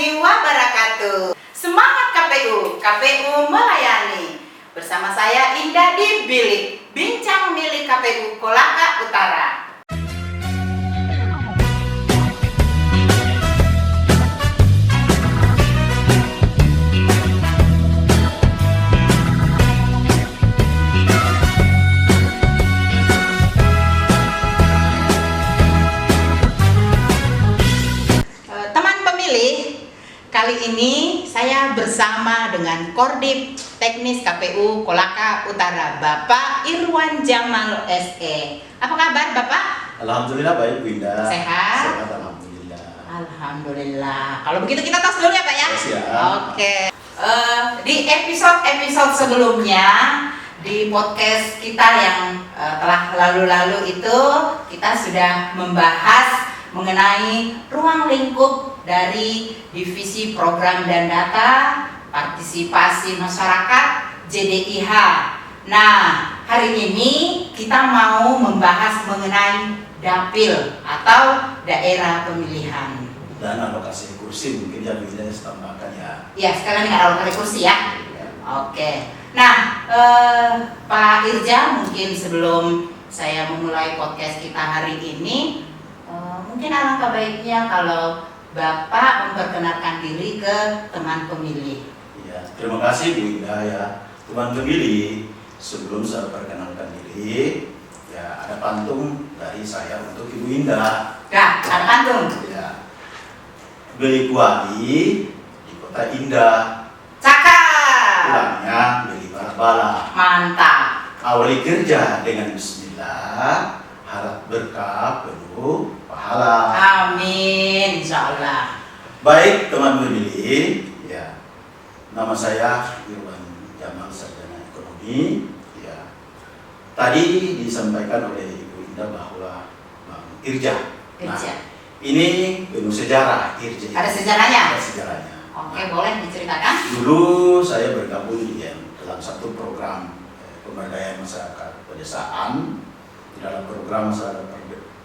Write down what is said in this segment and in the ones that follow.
warahmatullahi wabarakatuh. Semangat KPU, KPU melayani. Bersama saya Indah di Bilik, bincang milik KPU Kolaka Utara. Kali ini saya bersama dengan Korbit Teknis KPU Kolaka Utara, Bapak Irwan Jamal SE. Apa kabar Bapak? Alhamdulillah baik Bu Indah. Sehat? Sehat alhamdulillah. Alhamdulillah. Kalau begitu kita tos dulu ya Pak ya? Siap. Oke. Di episode sebelumnya di podcast kita yang telah lalu-lalu itu kita sudah membahas mengenai ruang lingkup dari Divisi Program dan Data Partisipasi Masyarakat JDIH. Nah, hari ini kita mau membahas mengenai dapil atau daerah pemilihan. Dan alokasi kursi mungkin ya bisa tambahkan ya. Ya, sekarang dengan alokasi kursi ya. Oke. Nah, Pak Irja, mungkin sebelum saya memulai podcast kita hari ini, mungkin alangkah baiknya kalau Bapak memperkenalkan diri ke teman pemilih. Ya, terima kasih Bu Indah ya. Teman pemilih, sebelum saya perkenalkan diri, ya ada pantun dari saya untuk Ibu Indah. Nah, ada pantun. Ya. Beli kuali di kota Indah. Cakap. Pulangnya beli bala. Mantap. Awali kerja dengan bismillah, harap berkah penuh pahala. Amin, insyaallah. Baik teman pemilih, ya, nama saya Irwan Jamal, sarjana ekonomi. Ya, tadi disampaikan oleh Ibu Indah bahwa Bang Irja. Nah, ini penuh sejarah Irja. Ada sejarahnya? Ada sejarahnya. Oke, boleh diceritakan? Dulu saya bergabung dalam satu program pemberdayaan masyarakat pedesaan. Di dalam program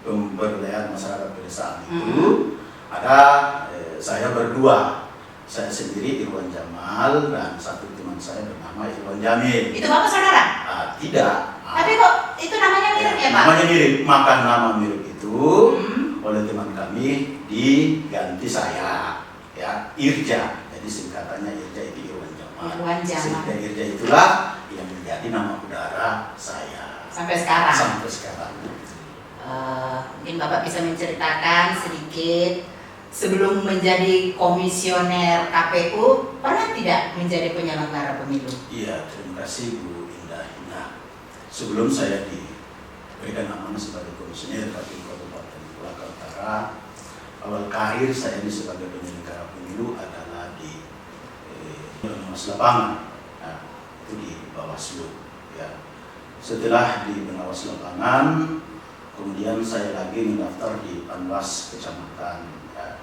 pemberdayaan masyarakat pedesaan itu ada saya berdua, saya sendiri Irwan Jamal dan satu teman saya bernama Irwan Jamil. Itu Bapak saudara? Tidak. Tapi kok itu namanya mirip ya Pak? Namanya mirip, maka nama mirip itu oleh teman kami diganti saya, ya Irja. Jadi singkatannya Irja itu Irwan Jamal. Irwan Jamal. Sehingga Irja itulah yang menjadi nama udara saya. Sampai sekarang? Sampai sekarang. Mungkin Bapak bisa menceritakan sedikit sebelum menjadi komisioner KPU, pernah tidak menjadi penyelenggara pemilu? Iya, terima kasih Bu Indah. Nah, sebelum saya diberikan amanah sebagai komisioner KPU Kabupaten Kolaka Utara, awal karir saya ini sebagai penyelenggara pemilu adalah di pengawas lapangan. Nah, itu di Bawaslu. Ya. Setelah di pengawas lapangan, kemudian saya lagi mendaftar di Panwas Kecamatan. Ya.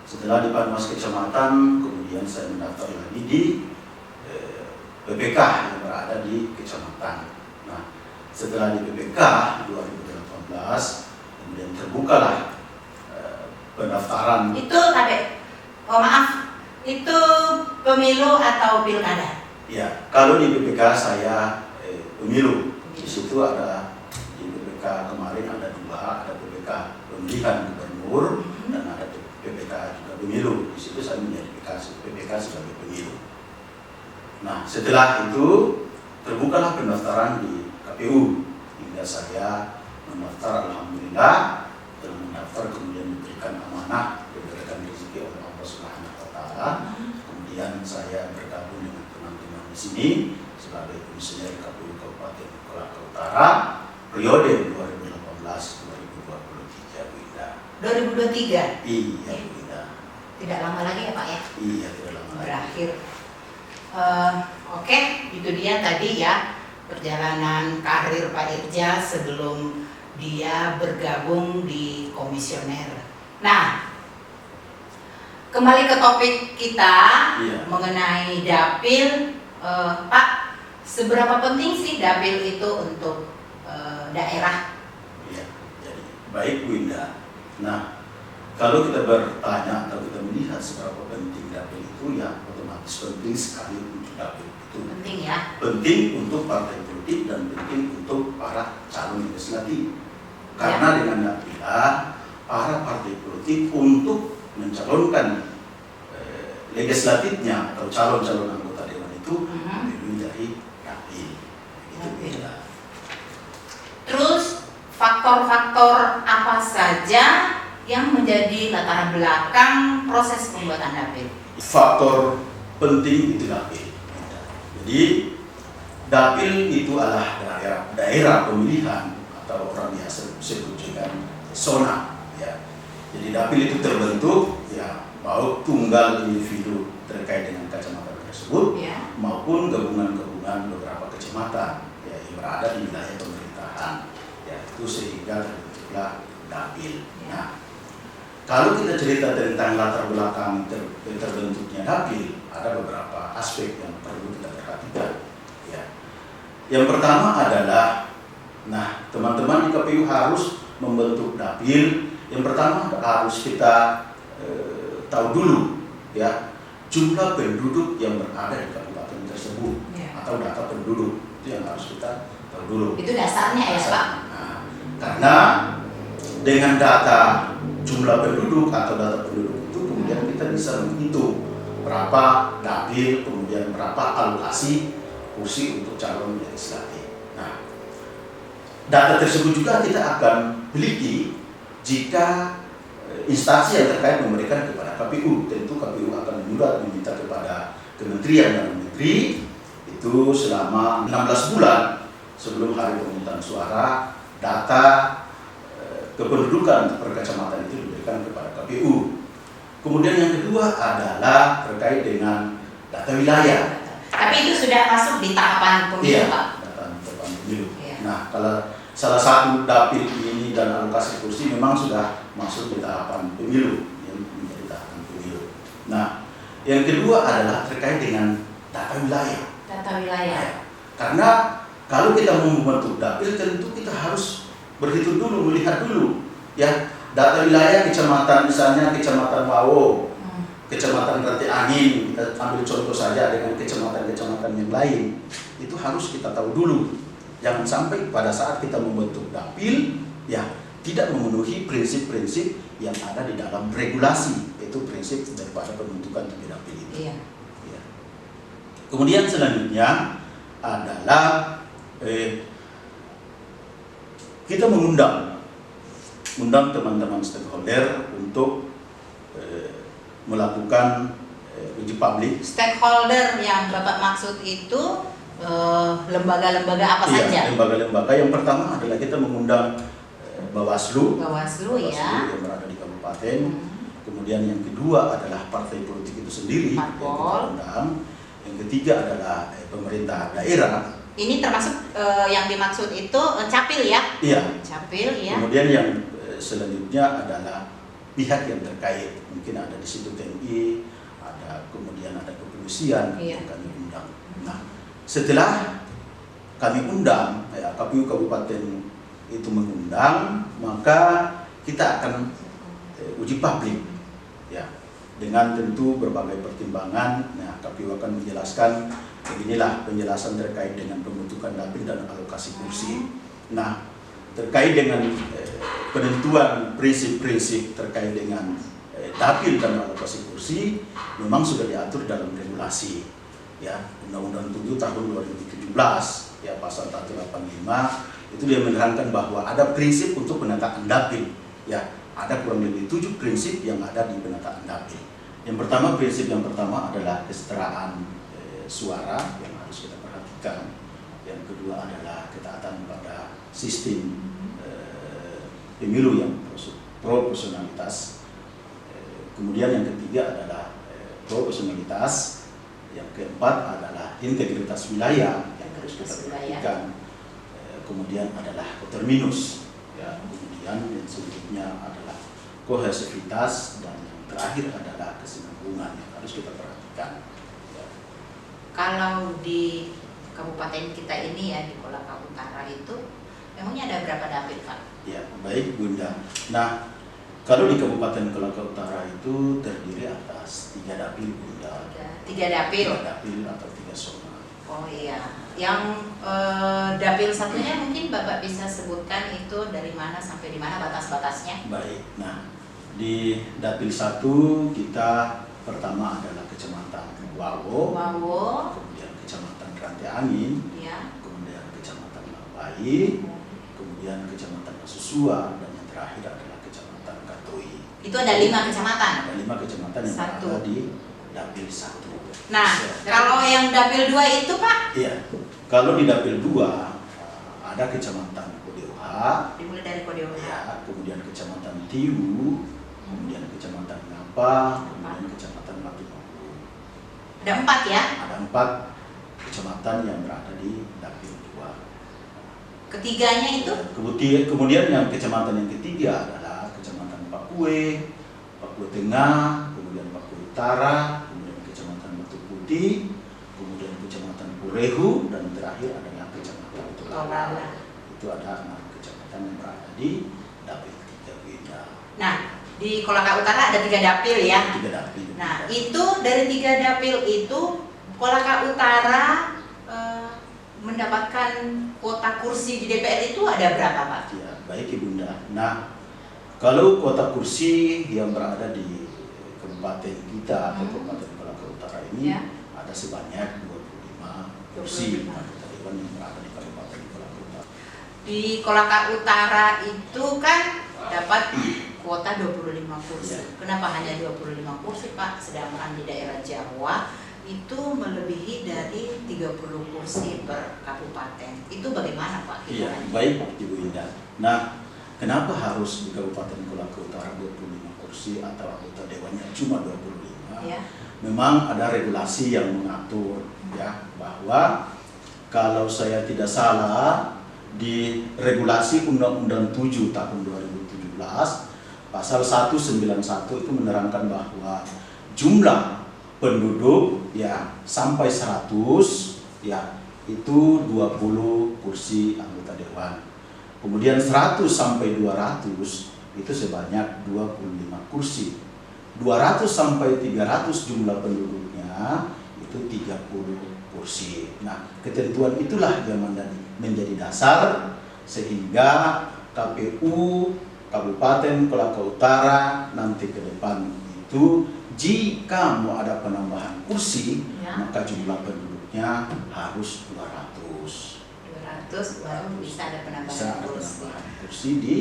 Setelah di Panwas Kecamatan, kemudian saya mendaftar lagi di PPK yang berada di Kecamatan. Nah, setelah di PPK 2018, kemudian terbukalah pendaftaran. Itu itu pemilu atau pilkada? Ya, kalau di PPK saya pemilu. Di situ ada di PPK kemarin ada dua, ada PPK pemilihan gubernur dan ada PPK juga pemilu. Di situ saya menjadi PPK sebagai pemilu. Nah, setelah itu terbukalah pendaftaran di KPU hingga saya mendaftar. Alhamdulillah telah mendaftar, kemudian diberikan amanah, diberikan rezeki oleh Allah Subhanahu Wa Taala. Kemudian saya bergabung dengan teman-teman di sini sebagai komisioner KPU Kabupaten Kolaka Utara periode 2018-2023 Bu Indah. 2023? Iya Bu Indah. Tidak lama lagi ya Pak ya? Iya, tidak lama lagi. Berakhir. Oke, itu dia tadi ya perjalanan karir Pak Irja sebelum dia bergabung di komisioner. Nah, kembali ke topik kita mengenai dapil, Pak. Seberapa penting sih dapil itu untuk daerah? Iya, jadi baik Bu Indah. Nah, kalau kita bertanya atau kita melihat seberapa penting dapil itu, ya otomatis penting sekali untuk dapil itu. Penting ya. Penting untuk partai politik dan penting untuk para calon legislatif. Karena dengan dapilah para partai politik untuk mencalonkan legislatifnya atau calon-calon anggota dewan itu memilih dari dapil. Itu beda. Terus faktor-faktor apa saja yang menjadi latar belakang proses pembuatan dapil? Faktor penting itu dapil. Jadi dapil itu adalah daerah pemilihan atau orang biasa sebut dengan zona. Ya. Jadi dapil itu terbentuk ya baik tunggal individu terkait dengan kecamatan tersebut maupun gabungan-gabungan beberapa kecamatan ya, yang berada di wilayah pemerintahan. Ya, itu sehingga terbentuklah dapil. Nah, kalau kita cerita tentang latar belakang terbentuknya dapil, ada beberapa aspek yang perlu kita perhatikan. Ya. Yang pertama adalah, nah teman-teman di KPU harus membentuk dapil. Yang pertama harus kita tahu dulu ya jumlah penduduk yang berada di kabupaten tersebut atau data penduduk itu yang harus kita tahu dulu. Itu dasarnya ya Pak. Nah, karena dengan data jumlah penduduk atau data penduduk itu kemudian kita bisa menghitung berapa dapil, kemudian berapa alokasi kursi untuk calon legislatif. Nah, data tersebut juga kita akan miliki jika instansi yang terkait memberikan kepada KPU. Tentu KPU akan meminta kepada Kementerian Dalam Negeri itu selama 16 bulan sebelum hari pemungutan suara data kependudukan per kecamatan itu diberikan kepada KPU. Kemudian yang kedua adalah terkait dengan data wilayah. Tapi itu sudah masuk di tahapan pemilu Pak? Data tahapan pemilu. Nah, kalau salah satu dapil ini dan alokasi kursi memang sudah masuk di tahapan pemilu, yang menjadi tahapan pemilu. Nah, yang kedua adalah terkait dengan data wilayah. Data wilayah. Karena kalau kita mau membentuk dapil tentu kita harus berhitung dulu, melihat dulu ya data wilayah kecamatan, misalnya kecamatan Wawo, kecamatan Rantai Angin, kita ambil contoh saja dengan kecamatan-kecamatan yang lain, itu harus kita tahu dulu. Jangan sampai pada saat kita membentuk dapil ya tidak memenuhi prinsip-prinsip yang ada di dalam regulasi, itu prinsip daripada pembentukan dapil itu. Iya. Ya. Kemudian selanjutnya adalah kita mengundang teman-teman stakeholder untuk melakukan uji publik. Stakeholder yang Bapak maksud itu lembaga-lembaga apa saja? Lembaga-lembaga yang pertama adalah kita mengundang Bawaslu ya yang berada di kabupaten. Kemudian yang kedua adalah partai politik itu sendiri yang kita undang. Yang ketiga adalah pemerintah daerah. Ini termasuk yang dimaksud itu capil ya? Iya. Capil ya. Kemudian yang selanjutnya adalah pihak yang terkait. Mungkin ada di situ TNI, kemudian ada kepolisian yang kami undang. Nah, setelah kami undang, ya, KPU Kabupaten itu mengundang, maka kita akan uji publik, ya, dengan tentu berbagai pertimbangan. Nah, KPU akan menjelaskan beginilah penjelasan terkait dengan pembentukan dapil dan alokasi kursi. Nah, terkait dengan penentuan prinsip-prinsip terkait dengan dapil dan alokasi kursi memang sudah diatur dalam regulasi. Ya, Undang-Undang 7 tahun 2017 ya pasal 185 itu dia menerangkan bahwa ada prinsip untuk penataan dapil. Ya, ada kurang lebih 7 prinsip yang ada di penataan dapil. Prinsip yang pertama adalah kesetaraan suara yang harus kita perhatikan. Yang kedua adalah ketaatan pada sistem pemilu yang proporsionalitas. Kemudian yang ketiga adalah proporsionalitas. Yang keempat adalah integritas wilayah yang harus kita perhatikan. Kemudian adalah terminus. Ya, kemudian yang selanjutnya adalah kohesivitas dan yang terakhir adalah kesinambungan yang harus kita perhatikan. Ya. Kalau di kabupaten kita ini ya di Kolaka Utara itu memangnya ada berapa dapil Pak? Ya, baik Bunda. Nah, Kalau di Kabupaten Kolaka Utara itu terdiri atas 3 dapil Bunda. 3 dapil. 3 dapil atau 3 zona. Oh iya, yang dapil satunya mungkin Bapak bisa sebutkan itu dari mana sampai di mana batas-batasnya? Baik, nah di dapil 1 kita pertama adalah Kecamatan Wawo, kemudian Kecamatan Rantai Angin, ya. kemudian Kecamatan Lambai, kemudian Kecamatan Susua, dan yang terakhir adalah Kecamatan Katoi. Itu ada 5 kecamatan? Ada 5 kecamatan yang ada di dapil 1. Nah, kalau yang dapil 2 itu Pak? Iya, kalau di dapil 2 ada Kecamatan Kodeoha, Dimulai dari Kodeoha. ya, kemudian Kecamatan Tiu, kemudian Kecamatan Ngapa, kemudian Kecamatan Latumahu. Ada 4 ya? Ada 4 kecamatan yang berada di dapil 2. Ketiganya itu? Kemudian yang kecamatan yang ketiga adalah Kecamatan Pakue, Pakue Tengah, kemudian Pakue Utara, kemudian Kecamatan Batu Putih, kemudian Kecamatan Purehu, dan terakhir adalah Kecamatan Tolala. Itu ada 6 kecamatan yang berada di dapil 3 Bunda. Nah, di Kolaka Utara ada 3 dapil ya? 3 dapil. Nah, itu dari 3 dapil itu Kolaka Utara mendapatkan kuota kursi di DPR itu ada berapa Pak? Ya, baik Ibunda. Nah, kalau kuota kursi yang berada di kabupaten kita atau Kabupaten Kolaka Utara ini Ya. ada sebanyak 25 kursi anggota dewan yang berada di Kabupaten Kolaka Utara. Di Kolaka Utara itu kan dapat kuota 25 kursi. Ya. Kenapa hanya 25 kursi Pak? Sedangkan di daerah Jawa itu melebihi dari 30 kursi per kabupaten. Itu bagaimana Pak? Iya, baik Ibu Indah. Nah, kenapa harus di Kabupaten Kolaka Utara 25 kursi atau anggota dewannya cuma 25? Ya. Memang ada regulasi yang mengatur ya bahwa kalau saya tidak salah di regulasi Undang-Undang 7 tahun 2017 pasal 191 itu menerangkan bahwa jumlah penduduk ya sampai 100 ya itu 20 kursi anggota dewan. Kemudian 100 sampai 200 itu sebanyak 25 kursi. 200 sampai 300 jumlah penduduknya itu 30 kursi. Nah, ketentuan itulah yang menjadi dasar sehingga KPU Kabupaten Kolaka Utara nanti ke depan itu jika mau ada penambahan kursi, Ya. maka jumlah penduduknya harus 200. 200 baru bisa ada penambahan Bisa ada kursi. penambahan kursi di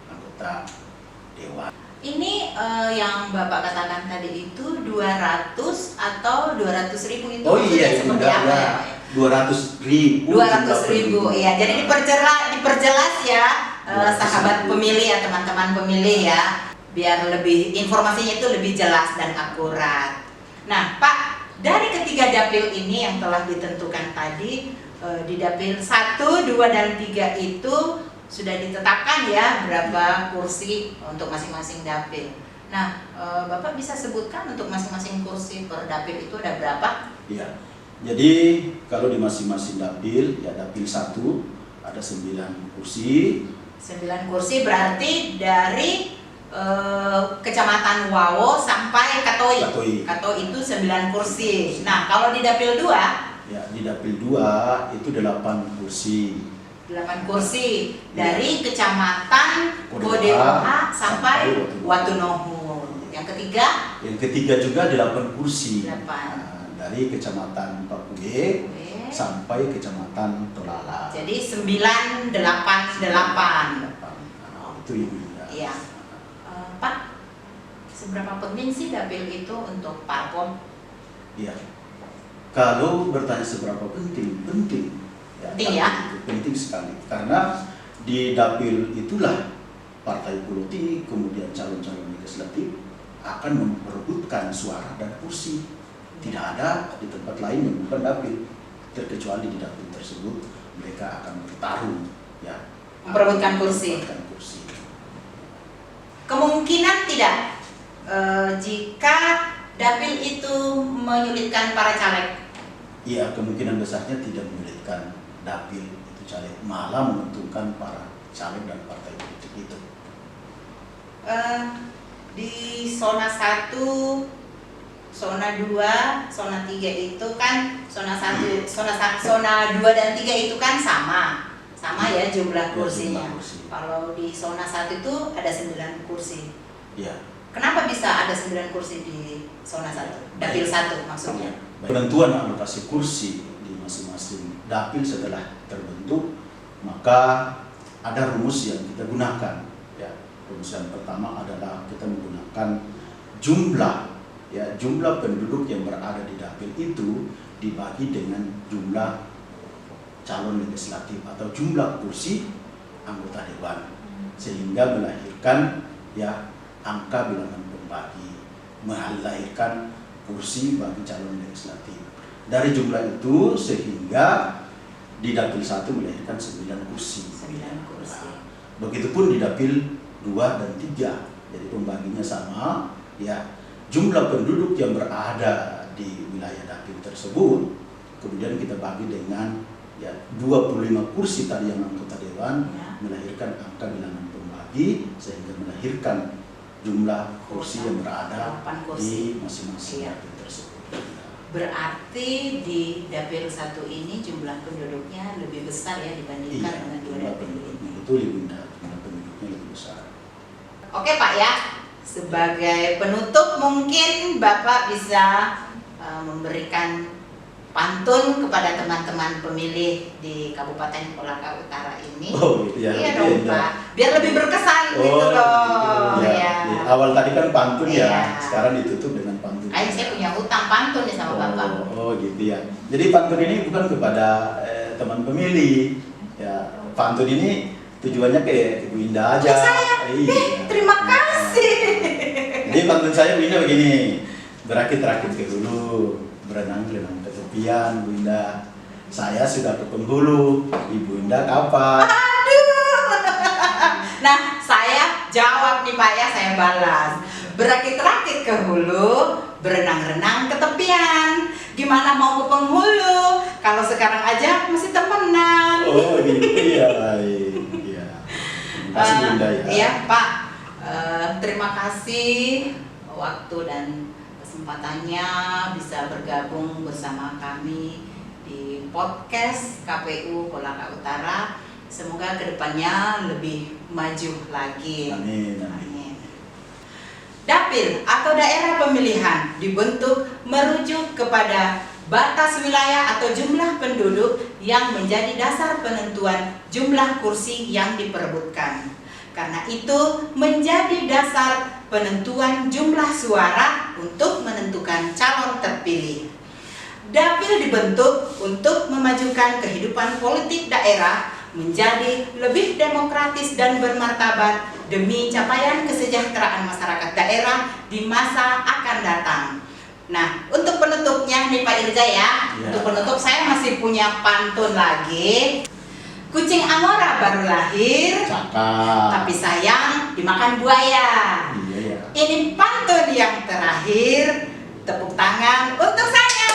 anggota dewan. Ini yang Bapak katakan tadi itu 200 atau 200.000 itu Oh maksudnya iya, seperti apa ya Pak? 200.000. 200.000, iya. Jadi diperjelas ya sahabat pemilih ya, teman-teman pemilih ya, biar lebih informasinya itu lebih jelas dan akurat. Nah Pak, dari ketiga dapil ini yang telah ditentukan tadi, di dapil 1, 2, dan 3 itu sudah ditetapkan ya berapa kursi untuk masing-masing dapil. Nah, Bapak bisa sebutkan untuk masing-masing kursi per dapil itu ada berapa? Iya. Jadi kalau di masing-masing dapil, ya dapil 1 ada 9 kursi. 9 kursi berarti dari Kecamatan Wawo sampai Katoi. Katoi itu 9 kursi. Nah, kalau di dapil 2? Ya, di dapil 2 itu 8 kursi. 8 kursi dari Kecamatan Kodeoha sampai Watunohu. Yang ketiga? Yang ketiga juga 8 kursi. 8. Nah, dari Kecamatan Pakue sampai Kecamatan Tolala. Jadi 9, 8, 8. Nah, itu Ibu. Iya. Pak, seberapa penting sih dapil itu untuk parpol? Iya. Kalau bertanya seberapa penting, penting. Penting ya? Penting sekali. Karena di dapil itulah partai politik, kemudian calon-calon legislatif akan memperebutkan suara dan kursi. Tidak ada di tempat lain yang bukan dapil. Terkecuali di dapil tersebut mereka akan bertarung, ya. Memperebutkan kursi. Kemungkinan tidak jika dapil itu menyulitkan para caleg? Iya, kemungkinan besarnya tidak menyulitkan dapil itu caleg, malah menguntungkan para caleg dan partai politik itu. di zona 1, zona 2, zona 3 itu kan zona 1, zona 2 dan 3 itu kan sama ya jumlah kursinya. Kalau di zona 1 itu ada 9 kursi. Ya. Kenapa bisa ada 9 kursi di zona 1? Dapil 1 maksudnya. Penentuan alokasi kursi di masing-masing dapil setelah terbentuk, maka ada rumus yang kita gunakan. Ya, rumus yang pertama adalah kita menggunakan jumlah penduduk yang berada di dapil itu dibagi dengan jumlah calon legislatif atau jumlah kursi anggota dewan, sehingga melahirkan angka bilangan pembagi, melahirkan kursi bagi calon legislatif. Dari jumlah itu sehingga di dapil 1 melahirkan 9 kursi. 9 kursi. Nah, begitupun di dapil 2 dan 3. Jadi pembaginya sama, jumlah penduduk yang berada di wilayah dapil tersebut kemudian kita bagi dengan 25 kursi tadi yang anggota dewan, melahirkan angka bilangan pembagi sehingga melahirkan jumlah kursi yang berada di masing-masing dapil tersebut. Berarti di dapil 1 ini jumlah penduduknya lebih besar ya dibandingkan dengan 2 dapil ini. Itu jumlah penduduknya lebih besar. Oke Pak ya, sebagai penutup mungkin Bapak bisa memberikan pantun kepada teman-teman pemilih di Kabupaten Kolaka Utara ini. Oh iya. Iya dong Pak, biar lebih berkesan gitu loh. Iya. Awal tadi kan pantun sekarang ditutup dengan pantun. Saya punya utang pantun nih sama Bapak. Oh gitu ya. Jadi pantun ini bukan kepada teman pemilih. Ya, pantun ini tujuannya ke Ibu Indah aja. Terima kasih. Jadi pantun saya Bu Indah begini. Berakit-rakit ke hulu, berenang-renang ke tepian, Bu Indah. Saya sudah ke penghulu, Ibu Indah kapan? Aduh. Nah, saya jawab nih Pak ya, saya balas. Berakit-rakit ke hulu, berenang-renang ke tepian. Gimana mau ke penghulu? Kalau sekarang aja masih temenan. Oh gitu ya. Iya. Terima kasih Bu Indah ya. Iya Pak. Terima kasih waktu dan kesempatannya bisa bergabung bersama kami di podcast KPU Kolaka Utara. Semoga kedepannya lebih maju lagi. Amin. Dapil atau daerah pemilihan dibentuk merujuk kepada batas wilayah atau jumlah penduduk yang menjadi dasar penentuan jumlah kursi yang diperebutkan. Karena itu menjadi dasar penentuan jumlah suara untuk menentukan calon terpilih. Dapil dibentuk untuk memajukan kehidupan politik daerah menjadi lebih demokratis dan bermartabat demi capaian kesejahteraan masyarakat daerah di masa akan datang. Nah, untuk penutupnya nih Pak Irja ya. Untuk penutup saya masih punya pantun lagi. Kucing Angora baru lahir, cakap, tapi sayang dimakan buaya. Iya. Ini pantun yang terakhir. Tepuk tangan untuk saya.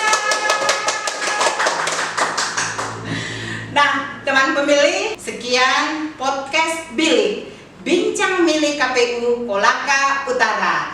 Nah, teman pemilih, sekian podcast Bilik, Bincang Milih KPU Kolaka Utara.